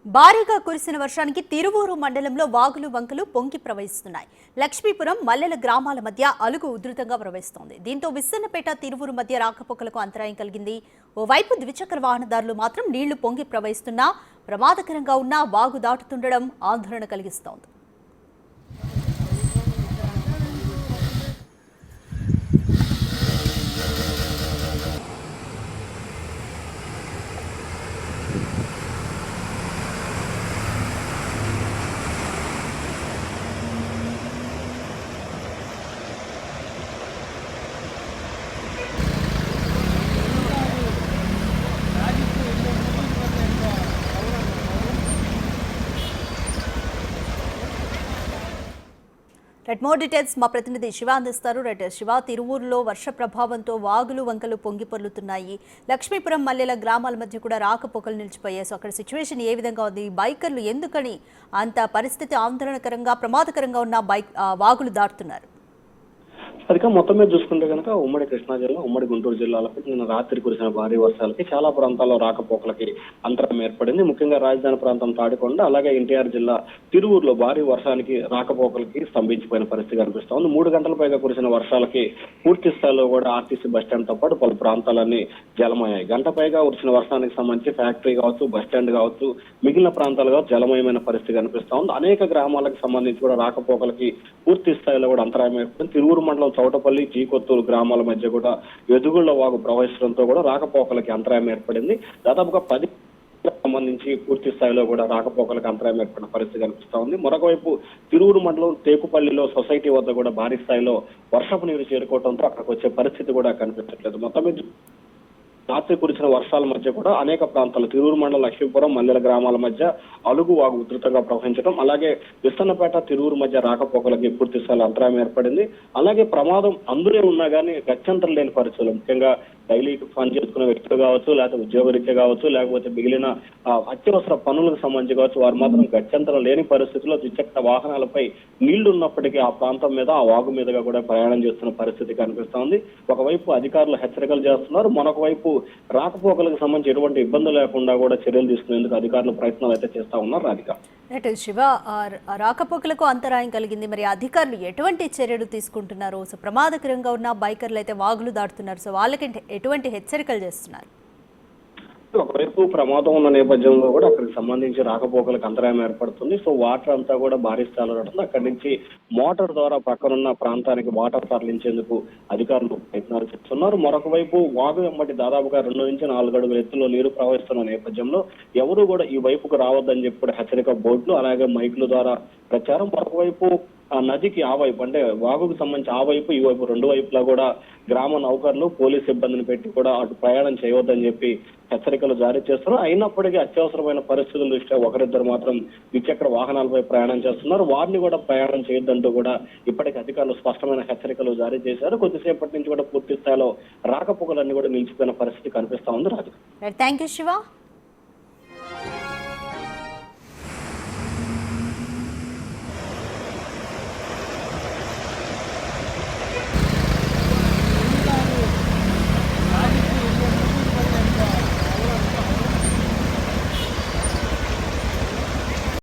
భారీగా కురిసిన వర్షానికి తిరువూరు మండలంలో వాగులు వంకలు పొంగి ప్రవహిస్తున్నాయి. లక్ష్మీపురం మల్లెల గ్రామాల మధ్య అలుగు ఉధృతంగా ప్రవహిస్తోంది. దీంతో విస్సన్నపేట తిరువూరు మధ్య రాకపోకలకు అంతరాయం కలిగింది. ఓవైపు ద్విచక్ర వాహనదారులు మాత్రం నీళ్లు పొంగి ప్రవహిస్తున్నా ప్రమాదకరంగా ఉన్న వాగు దాటుతుండడం ఆందోళన కలిగిస్తోంది. మోర్ డీటెయిల్స్ మా ప్రతినిధి శివ అందిస్తారు. శివ, తిరువూరులో వర్ష ప్రభావంతో వాగులు వంకలు పొంగి పొర్లుతున్నాయి. లక్ష్మీపురం మల్లెల గ్రామాల మధ్య కూడా రాకపోకలు నిలిచిపోయాయి. సో అక్కడ సిచ్యువేషన్ ఏ విధంగా ఉంది? బైకర్లు ఎందుకని అంత పరిస్థితి ఆందోళనకరంగా ప్రమాదకరంగా ఉన్న వాగులు దాటుతున్నారు? అదిగా మొత్తం మీద చూసుకుంటే కనుక ఉమ్మడి కృష్ణా జిల్లా, ఉమ్మడి గుంటూరు జిల్లాలకు నిన్న రాత్రి కురిసిన భారీ వర్షాలకి చాలా ప్రాంతాల్లో రాకపోకలకి అంతరం ఏర్పడింది. ముఖ్యంగా రాజధాని ప్రాంతం తాడికొండ, అలాగే ఎన్టీఆర్ జిల్లా తిరువూరులో భారీ వర్షానికి రాకపోకలకి స్తంభించిపోయిన పరిస్థితి కనిపిస్తోంది. 3 గంటల పైగా కురిసిన వర్షాలకి పూర్తి స్థాయిలో కూడా ఆర్టీసీ బస్టాండ్ తో పాటు పలు ప్రాంతాలన్నీ జలమయ్యాయి. గంట పైగా కురిసిన వర్షానికి సంబంధించి ఫ్యాక్టరీ కావచ్చు, బస్టాండ్ కావచ్చు, మిగిలిన ప్రాంతాలు కావచ్చు జలమయమైన పరిస్థితి కనిపిస్తోంది. అనేక గ్రామాలకు సంబంధించి కూడా రాకపోకలకి పూర్తి స్థాయిలో కూడా అంతరాయం ఏర్పడింది. తిరువూరు మండలం చౌటపల్లి, జీకొత్తూరు గ్రామాల మధ్య కూడా ఎదుగుళ్ల వాగు ప్రవహించడంతో కూడా రాకపోకలకి అంతరాయం ఏర్పడింది. దాదాపుగా 10 సంబంధించి పూర్తి స్థాయిలో కూడా రాకపోకలకు అంతరాయం ఏర్పడిన పరిస్థితి కనిపిస్తా ఉంది. మరొక వైపు తిరువూరు మండలం తేకుపల్లిలో సొసైటీ వద్ద కూడా భారీ స్థాయిలో వర్షపు నీరు చేరుకోవడంతో అక్కడికి వచ్చే పరిస్థితి కూడా కనిపించట్లేదు. మొత్తం మీద రాత్రి కురిసిన వర్షాల మధ్య కూడా అనేక ప్రాంతాలు తిరువూరు మండలం లక్ష్మీపురం మల్లెల గ్రామాల మధ్య అలుగు వాగు ఉధృతంగా ప్రవహించడం, అలాగే విస్తన్నపేట తిరువూరు మధ్య రాకపోకలకి పూర్తి స్థాయిలో అంతరాయం ఏర్పడింది. అలాగే ప్రమాదం అందులో ఉన్నా కానీ గత్యంతరం లేని పరిస్థితులు, ముఖ్యంగా డైలీకి పని చేసుకునే వ్యక్తులు కావచ్చు, లేకపోతే ఉద్యోగరీత్యా కావచ్చు, లేకపోతే మిగిలిన అత్యవసర పనులకు సంబంధించి కావచ్చు, వారు మాత్రం గత్యంతరం లేని పరిస్థితుల్లో ద్విచక్ర వాహనాలపై నీళ్లు ఉన్నప్పటికీ ఆ ప్రాంతం మీద, ఆ వాగు మీదుగా కూడా ప్రయాణం చేస్తున్న పరిస్థితి కనిపిస్తా ఉంది. ఒకవైపు అధికారులు హెచ్చరికలు చేస్తున్నారు, మరొక వైపు రాకపోకలకు సంబంధించి ఎటువంటి ఇబ్బందులు లేకుండా కూడా చర్యలు తీసుకునేందుకు అధికారులు ప్రయత్నాలు అయితే చేస్తా ఉన్నారు. రాధిక, శివ, రాకపోకలకు అంతరాయం కలిగింది, మరి అధికారులు ఎటువంటి చర్యలు తీసుకుంటున్నారు? సో ప్రమాదకరంగా ఉన్న బైకర్లు అయితే వాగులు దాటుతున్నారు, సో వాళ్ళకి ఎటువంటి హెచ్చరికలు చేస్తున్నారు? ఒకవైపు ప్రమాదం ఉన్న నేపథ్యంలో కూడా అక్కడికి సంబంధించి రాకపోకలకు అంతరాయం ఏర్పడుతుంది. సో వాటర్ అంతా కూడా భారీ స్థాయిలో ఉంటుంది. అక్కడి నుంచి మోటార్ ద్వారా పక్కనున్న ప్రాంతానికి వాటర్ తరలించేందుకు అధికారులు ప్రయత్నాలు చేస్తున్నారు. మరొక వైపు వాగు వెంబడి దాదాపుగా 2 నుంచి 4 అడుగుల ఎత్తులో నీరు ప్రవహిస్తున్న నేపథ్యంలో ఎవరు కూడా ఈ వైపుకు రావద్దని చెప్పి హెచ్చరిక బోర్డులు, అలాగే మైకుల ద్వారా ప్రచారం. మరొక వైపు ఆ నదికి ఆ వైపు, అంటే వాగుకు సంబంధించి ఆ వైపు, ఈ వైపు 2 వైపులా కూడా గ్రామ నౌకర్లు, పోలీస్ సిబ్బందిని పెట్టి కూడా అటు ప్రయాణం చేయవద్దని చెప్పి హెచ్చరికలు జారీ చేస్తున్నారు. అయినప్పటికీ అత్యవసరమైన పరిస్థితుల దృష్ట్యా ఒకరిద్దరు మాత్రం ద్విచక్ర వాహనాలపై ప్రయాణం చేస్తున్నారు. వారిని కూడా ప్రయాణం చేయొద్దంటూ కూడా ఇప్పటికీ అధికారులు స్పష్టమైన హెచ్చరికలు జారీ చేశారు. కొద్దిసేపటి నుంచి కూడా పూర్తి స్థాయిలో రాకపోకలన్నీ కూడా నిలిచిపోయిన పరిస్థితి కనిపిస్తా ఉంది. రాజు, థ్యాంక్ యూ శివ.